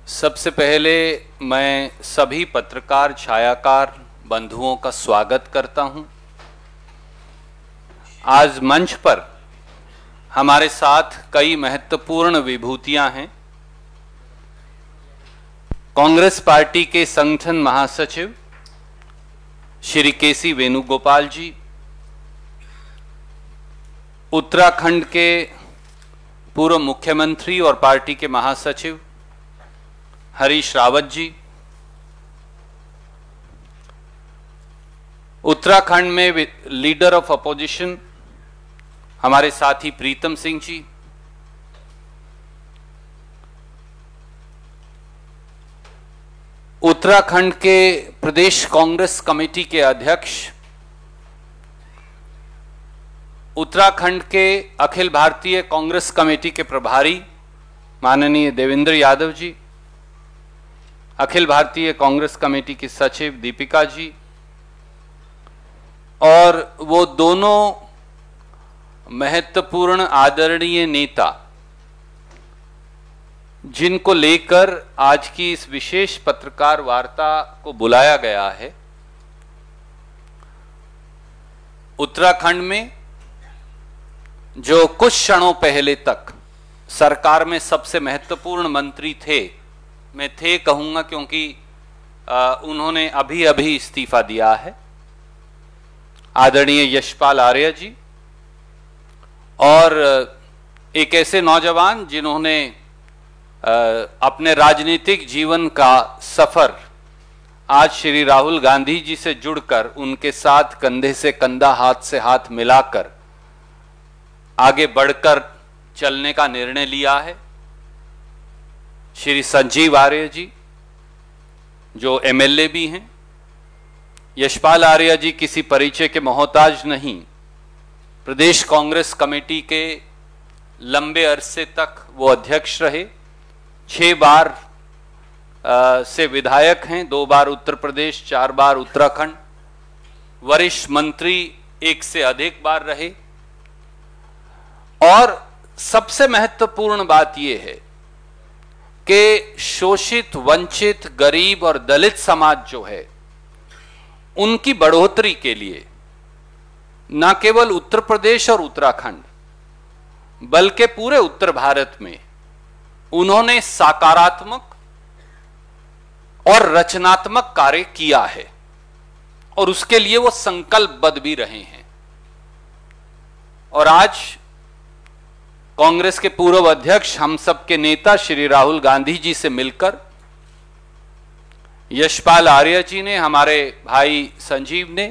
सबसे पहले मैं सभी पत्रकार छायाकार बंधुओं का स्वागत करता हूं। आज मंच पर हमारे साथ कई महत्वपूर्ण विभूतियां हैं। कांग्रेस पार्टी के संगठन महासचिव श्री केसी वेणुगोपाल जी, उत्तराखंड के पूर्व मुख्यमंत्री और पार्टी के महासचिव हरीश रावत जी, उत्तराखंड में लीडर ऑफ अपोजिशन हमारे साथी प्रीतम सिंह जी, उत्तराखंड के प्रदेश कांग्रेस कमेटी के अध्यक्ष, उत्तराखंड के अखिल भारतीय कांग्रेस कमेटी के प्रभारी माननीय देवेंद्र यादव जी, अखिल भारतीय कांग्रेस कमेटी की सचिव दीपिका जी, और वो दोनों महत्वपूर्ण आदरणीय नेता जिनको लेकर आज की इस विशेष पत्रकार वार्ता को बुलाया गया है। उत्तराखंड में जो कुछ क्षणों पहले तक सरकार में सबसे महत्वपूर्ण मंत्री थे, मैं थे कहूंगा क्योंकि उन्होंने अभी अभी इस्तीफा दिया है, आदरणीय यशपाल आर्य जी, और एक ऐसे नौजवान जिन्होंने अपने राजनीतिक जीवन का सफर आज श्री राहुल गांधी जी से जुड़कर उनके साथ कंधे से कंधा, हाथ से हाथ मिलाकर आगे बढ़कर चलने का निर्णय लिया है। श्री संजीव आर्य जी जो एमएलए भी हैं। यशपाल आर्य जी किसी परिचय के मोहताज नहीं, प्रदेश कांग्रेस कमेटी के लंबे अरसे तक वो अध्यक्ष रहे, 6 बार से विधायक हैं, 2 बार उत्तर प्रदेश, 4 बार उत्तराखंड, वरिष्ठ मंत्री 1 से अधिक बार रहे। और सबसे महत्वपूर्ण बात यह है कि शोषित, वंचित, गरीब और दलित समाज जो है उनकी बढ़ोतरी के लिए न केवल उत्तर प्रदेश और उत्तराखंड बल्कि पूरे उत्तर भारत में उन्होंने सकारात्मक और रचनात्मक कार्य किया है और उसके लिए वो संकल्पबद्ध भी रहे हैं। और आज कांग्रेस के पूर्व अध्यक्ष, हम सबके नेता श्री राहुल गांधी जी से मिलकर यशपाल आर्य जी ने, हमारे भाई संजीव ने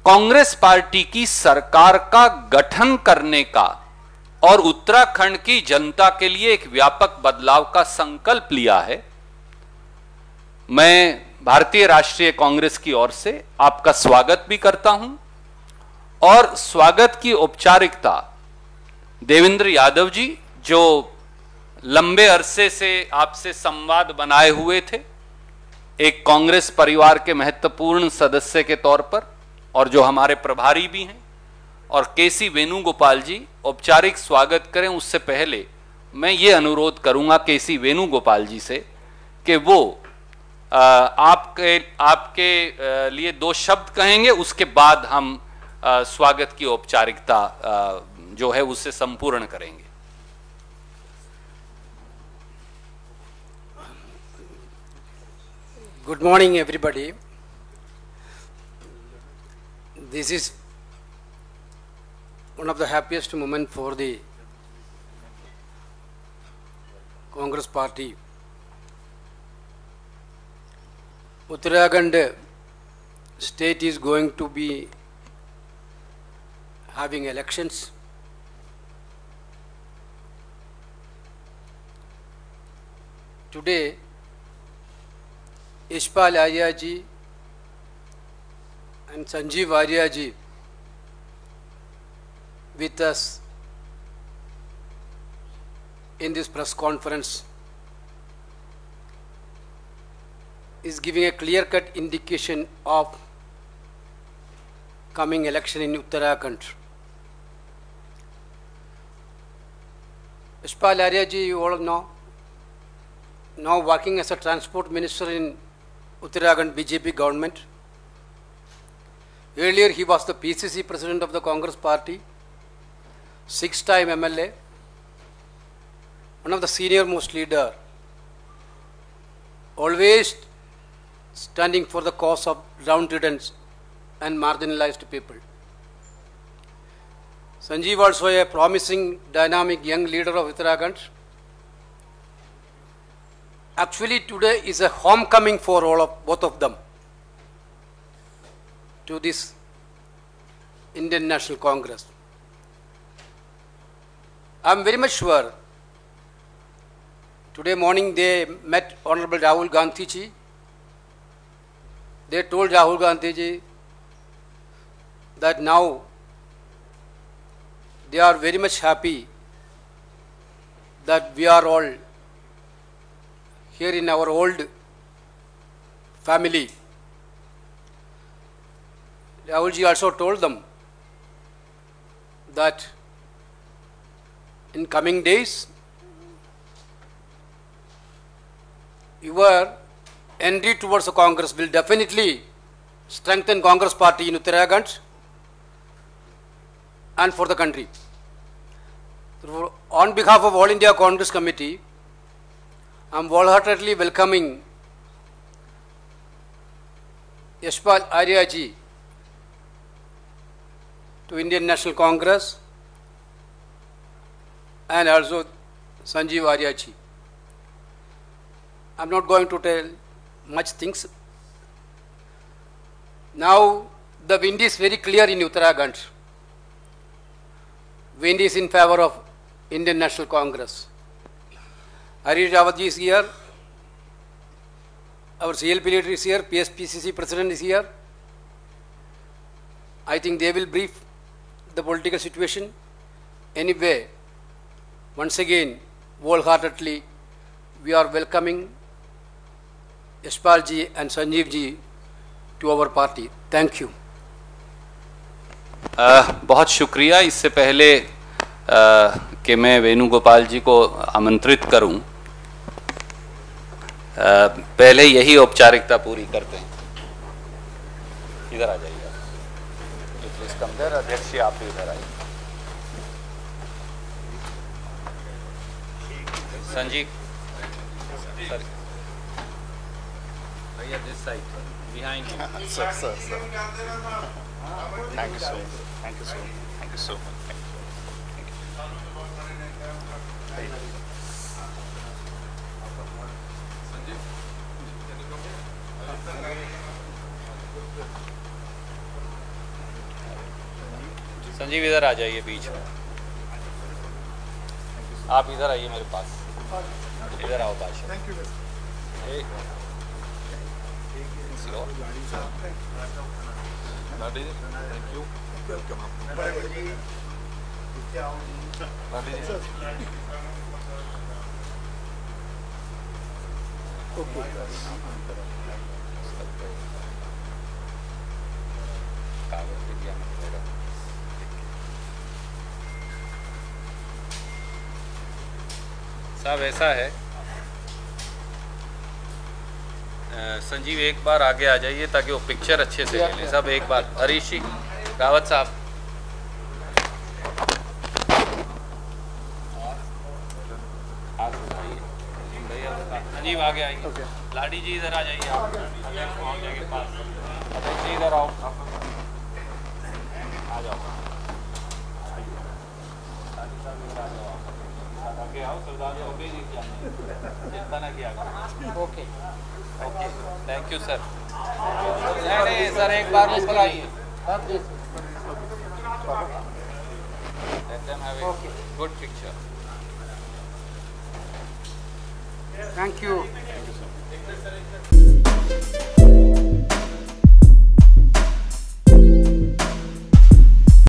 कांग्रेस पार्टी की सरकार का गठन करने का और उत्तराखंड की जनता के लिए एक व्यापक बदलाव का संकल्प लिया है। मैं भारतीय राष्ट्रीय कांग्रेस की ओर से आपका स्वागत भी करता हूं और स्वागत की औपचारिकता देवेंद्र यादव जी जो लंबे अरसे से आपसे संवाद बनाए हुए थे, एक कांग्रेस परिवार के महत्वपूर्ण सदस्य के तौर पर, और जो हमारे प्रभारी भी हैं, और केसी वेणुगोपाल जी औपचारिक स्वागत करें। उससे पहले मैं ये अनुरोध करूंगा केसी वेणुगोपाल जी से कि वो आपके लिए 2 शब्द कहेंगे, उसके बाद हम स्वागत की औपचारिकता जो है उससे संपूर्ण करेंगे। Good morning everybody. This is one of the happiest moment for the Congress party. Uttarakhand state is going to be having elections. Today, Yashpal Arya ji and Sanjeev Arya ji with us in this press conference is giving a clear-cut indication of coming election in Uttarakhand. Yashpal Arya ji, you all know, now working as a transport minister in Uttarakhand BJP government. Earlier he was the PCC president of the Congress party, 6-time MLA, one of the senior most leader, always standing for the cause of downtrodden and marginalized people. Sanjeev also a promising, dynamic young leader of Uttarakhand. Actually today is a homecoming for both of them to this Indian National Congress. I am very much sure today morning they met Honorable Rahul Gandhi ji. They told Rahul Gandhi ji that now they are very much happy that we are all here in our old family. Rahul ji also told them that in coming days your entry towards the Congress will definitely strengthen Congress party in Uttarakhand and for the country. So, on behalf of All India Congress Committee, I am wholeheartedly welcoming Yashpal Arya ji to Indian National Congress and also Sanjeev Arya ji. I am not going to tell much things. Now the wind is very clear in Uttarakhand. Wind is in favor of Indian National Congress. Harish Rawat ji is here. Our CLP leader is here. PSPCC president is here. I think they will brief the political situation. Anyway, once again, wholeheartedly, we are welcoming Yashpal ji and Sanjeev ji to our party. Thank you. बहुत शुक्रिया। इससे पहले कि मैं वेणुगोपाल जी को आमंत्रित करूं, पहले यही औपचारिकता पूरी करते हैं। इधर आ जाइए, प्लीज कम देयर। अध्यक्ष जी आप भी इधर आइए। संजीव सर, भैया this side behind you. Sir thank you so much, thank you so much, thank you so much. Sanjeev इधर आ जाइए बीच में। आप इधर आइए मेरे पास, इधर आओ बादशाह। Thank you. साहब ऐसा है, संजीव एक बार आगे आ जाइए ताकि वो पिक्चर अच्छे से ले लें। सब एक बार, हरीश जी, रावत साहब, संजीव आगे आइए। लाडी जी इधर आ जाइए, आप अध्यक्ष के पास। अध्यक्ष जी इधर आओ, आ जाओ। आगे आओ, सरदार जी ओके जी, चिंता ना किया करो। Okay okay, thank you sir. नहीं सर, एक बार ऊपर आइए। Let them have a good picture. Thank you.